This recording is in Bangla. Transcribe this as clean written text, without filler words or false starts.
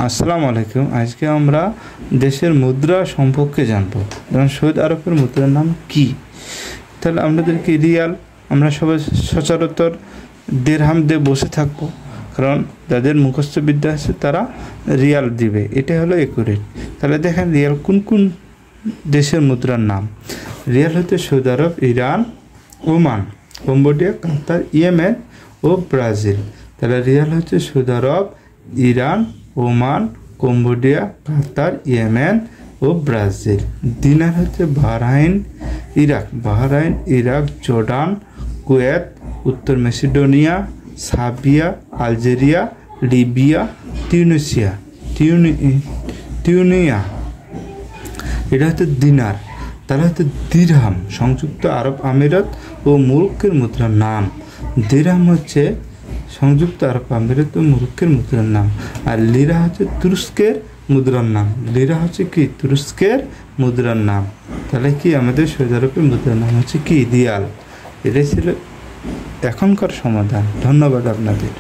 আসসালামু আলাইকুম। আজকে আমরা দেশের মুদ্রা সম্পর্কে জানব। যেমন সৌদি আরবের মুদ্রার নাম কি? তাহলে আমাদেরকে রিয়াল, আমরা সবাই সচরাচর দিরহাম দিয়ে বসে থাকবো, কারণ যাদের মুখস্থ বিদ্যা আছে তারা রিয়াল দিবে, এটা হলো একুরেট। তাহলে দেখেন রিয়াল কোন কোন দেশের মুদ্রার নাম। রিয়াল হচ্ছে সৌদি আরব, ইরান, ওমান, কম্বোডিয়া, কাতার, ইয়েমেন ও ব্রাজিল। তাহলে রিয়াল হচ্ছে সৌদি আরব, ইরান, ওমান, কম্বোডিয়া, কাতার, ইয়েমেন ও ব্রাজিল। দিনার হচ্ছে বাহরাইন, ইরাক, জর্ডান, কুয়েত, উত্তর মেসিডোনিয়া, সার্বিয়া, আলজেরিয়া, লিবিয়া, টিউনিয়া। এটা হচ্ছে দিনার। তাহলে হচ্ছে দিরহাম সংযুক্ত আরব আমিরাত ও মুলুকের মুদ্রার নাম। দিরহাম হচ্ছে সংযুক্ত আরব আমিরাত ও মুলুকের মুদ্রার নাম। আর লিরা হচ্ছে তুরস্কের মুদ্রার নাম। লিরা হচ্ছে কি? তুরস্কের মুদ্রার নাম। তাহলে কি আমাদের সৌদি আরবের মুদ্রার নাম হচ্ছে কি? রিয়াল। এটাই ছিল এখনকার সমাধান। ধন্যবাদ আপনাদের।